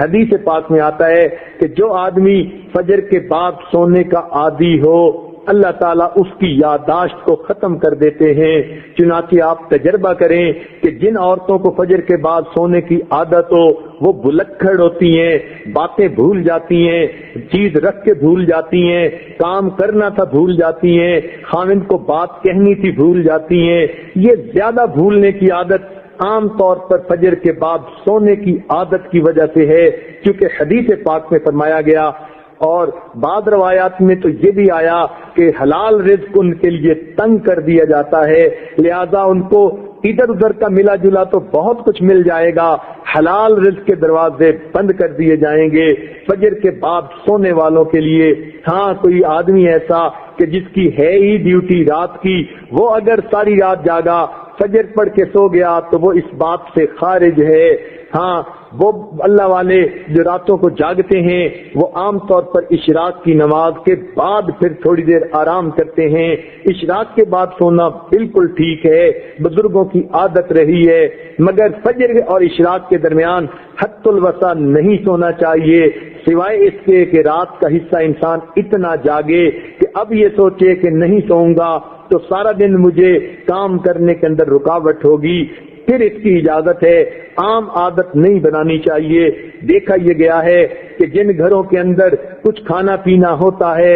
حدیث پاک میں آتا ہے کہ جو آدمی فجر کے بعد سونے کا عادی ہو اللہ تعالیٰ اس کی یادداشت کو ختم کر دیتے ہیں۔ چنانچہ آپ تجربہ کریں کہ جن عورتوں کو فجر کے بعد سونے کی عادت ہو وہ بلکھڑ ہوتی ہیں، باتیں بھول جاتی ہیں، چیز رکھ کے بھول جاتی ہیں، کام کرنا تھا بھول جاتی ہیں، خاوند کو بات کہنی تھی بھول جاتی ہیں۔ یہ زیادہ بھولنے کی عادت عام طور پر فجر کے بعد سونے کی عادت کی وجہ سے ہے، کیونکہ حدیث پاک میں فرمایا گیا اور بعض روایات میں تو یہ بھی آیا کہ حلال رزق ان کے لیے تنگ کر دیا جاتا ہے، لہذا ان کو ادھر ادھر کا ملا جلا تو بہت کچھ مل جائے گا، حلال رزق کے دروازے بند کر دیے جائیں گے فجر کے بعد سونے والوں کے لیے۔ ہاں کوئی آدمی ایسا کہ جس کی ہے ہی ڈیوٹی رات کی، وہ اگر ساری رات جاگا فجر پڑھ کے سو گیا تو وہ اس بات سے خارج ہے۔ ہاں وہ اللہ والے جو راتوں کو جاگتے ہیں وہ عام طور پر اشراق کی نماز کے بعد پھر تھوڑی دیر آرام کرتے ہیں۔ اشراق کے بعد سونا بالکل ٹھیک ہے، بزرگوں کی عادت رہی ہے، مگر فجر اور اشراق کے درمیان حد الوسع نہیں سونا چاہیے، سوائے اس کے کہ رات کا حصہ انسان اتنا جاگے کہ اب یہ سوچے کہ نہیں سوؤں گا تو سارا دن مجھے کام کرنے کے اندر رکاوٹ ہوگی، پھر اس کی اجازت ہے۔ عام عادت نہیں بنانی چاہیے۔ دیکھا یہ گیا ہے کہ جن گھروں کے اندر کچھ کھانا پینا ہوتا ہے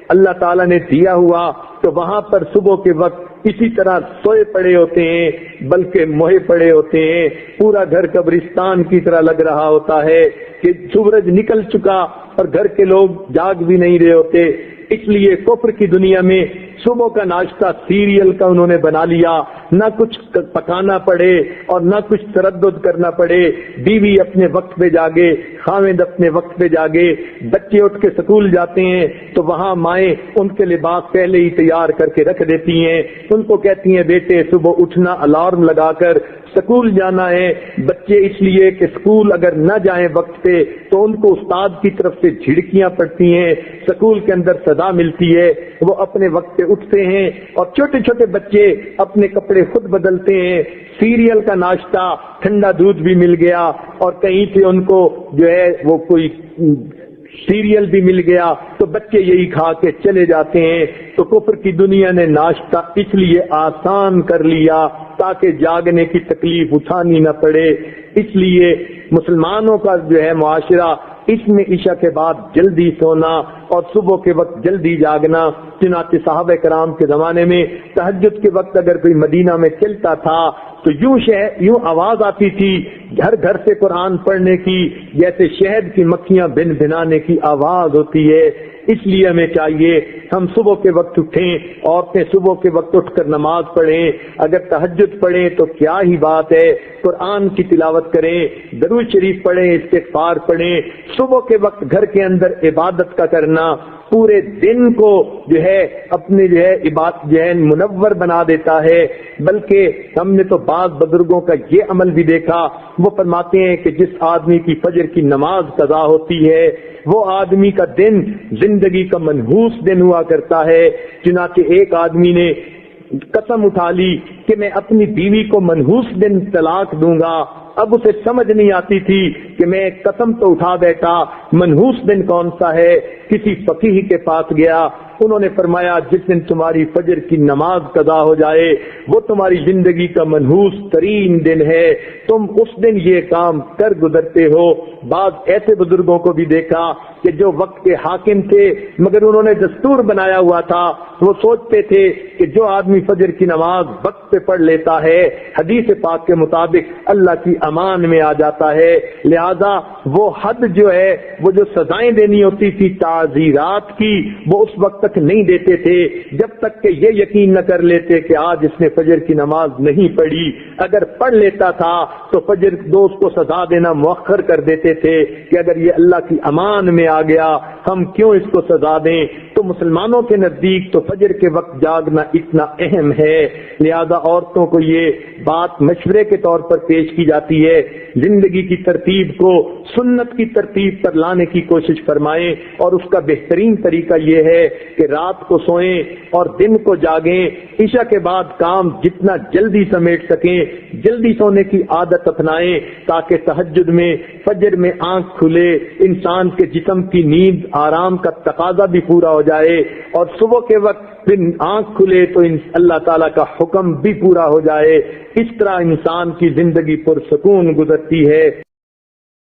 اللہ تعالیٰ نے دیا ہوا تو وہاں پر صبح کے وقت اسی طرح سوئے پڑے ہوتے ہیں، بلکہ موہے پڑے ہوتے ہیں، پورا گھر قبرستان کی طرح لگ رہا ہوتا ہے کہ سورج نکل چکا اور گھر کے لوگ جاگ بھی نہیں رہے ہوتے۔ اس لیے کفر کی دنیا میں صبح کا ناشتہ سیریل کا انہوں نے بنا لیا، نہ کچھ پکانا پڑے اور نہ کچھ تردد کرنا پڑے، بیوی اپنے وقت پہ جاگے، خاوند اپنے وقت پہ جاگے، بچے اٹھ کے سکول جاتے ہیں تو وہاں مائیں ان کے لباس پہلے ہی تیار کر کے رکھ دیتی ہیں، ان کو کہتی ہیں بیٹے صبح اٹھنا الارم لگا کر سکول جانا ہے۔ بچے اس لیے کہ سکول اگر نہ جائیں وقت پہ تو ان کو استاد کی طرف سے جھڑکیاں پڑتی ہیں، سکول کے اندر صدا ملتی ہے، وہ اپنے وقت پہ اٹھتے ہیں اور چھوٹے چھوٹے بچے اپنے کپڑے خود بدلتے ہیں، سیریل کا ناشتہ، ٹھنڈا دودھ بھی مل گیا اور کہیں سے ان کو جو ہے وہ کوئی سیریل بھی مل گیا تو بچے یہی کھا کے چلے جاتے ہیں۔ تو کفر کی دنیا نے ناشتہ اس لیے آسان کر لیا تاکہ جاگنے کی تکلیف اٹھانی نہ پڑے۔ اس لیے مسلمانوں کا جو ہے معاشرہ اس میں عشاء کے بعد جلدی سونا اور صبح کے وقت جلدی جاگنا۔ چنانچہ صحابہ کرام کے زمانے میں تہجد کے وقت اگر کوئی مدینہ میں چلتا تھا تو یوں آواز آتی تھی گھر گھر سے قرآن پڑھنے کی، جیسے شہد کی مکھیاں بن بھنانے کی آواز ہوتی ہے۔ اس لیے ہمیں چاہیے ہم صبح کے وقت اٹھیں، عورتیں صبح کے وقت اٹھ کر نماز پڑھیں، اگر تہجد پڑھیں تو کیا ہی بات ہے، قرآن کی تلاوت کریں، درود شریف پڑھیں، استغفار پڑھیں۔ صبح کے وقت گھر کے اندر عبادت کا کرنا پورے دن کو جو ہے اپنے جو ہے عبادت جو ہے منور بنا دیتا ہے۔ بلکہ ہم نے تو بعض بزرگوں کا یہ عمل بھی دیکھا، وہ فرماتے ہیں کہ جس آدمی کی فجر کی نماز قضا ہوتی ہے وہ آدمی کا دن زندگی کا منحوس دن ہوا کرتا ہے۔ چنانچہ ایک آدمی نے قسم اٹھا لی کہ میں اپنی بیوی کو منحوس دن طلاق دوں گا۔ اب اسے سمجھ نہیں آتی تھی کہ میں قسم تو اٹھا بیٹھا، منحوس دن کون سا ہے؟ کسی فقیہ کے پاس گیا، انہوں نے فرمایا جس دن تمہاری فجر کی نماز قضا ہو جائے وہ تمہاری زندگی کا منحوس ترین دن ہے، تم اس دن یہ کام کر گزرتے ہو۔ بعض ایسے بزرگوں کو بھی دیکھا کہ جو وقت کے حاکم تھے مگر انہوں نے دستور بنایا ہوا تھا، وہ سوچتے تھے کہ جو آدمی فجر کی نماز وقت پہ پڑھ لیتا ہے حدیث پاک کے مطابق اللہ کی امان میں آ جاتا ہے، لہذا وہ حد جو ہے وہ جو سزائیں دینی ہوتی تھی تعزیرات کی وہ اس وقت تک نہیں دیتے تھے جب تک کہ یہ یقین نہ کر لیتے کہ آج اس نے فجر کی نماز نہیں پڑھی۔ اگر پڑھ لیتا تھا تو فجر دوست کو سزا دینا مؤخر کر دیتے تھے کہ اگر یہ اللہ کی امان میں آ گیا ہم کیوں اس کو سزا دیں۔ تو تو مسلمانوں کے نزدیک تو فجر کے وقت جاگنا اتنا اہم ہے، لہذا عورتوں کو یہ بات مشورے کے طور پر پیش کی جاتی ہے، زندگی کی ترتیب کو سنت کی ترتیب پر لانے کی کوشش فرمائیں، اور اس کا بہترین طریقہ یہ ہے کہ رات کو سوئیں اور دن کو جاگیں، عشاء کے بعد کام جتنا جلدی سمیٹ سکیں جلدی سونے کی عادت اپنائیں، تاکہ تہجد میں فجر میں آنکھ کھلے، انسان کے جسم کی نیند آرام کا تقاضا بھی پورا ہو جائے، اور صبح کے وقت پھر آنکھ کھلے تو اللہ تعالیٰ کا حکم بھی پورا ہو جائے۔ اس طرح انسان کی زندگی پرسکون گزرتی ہے۔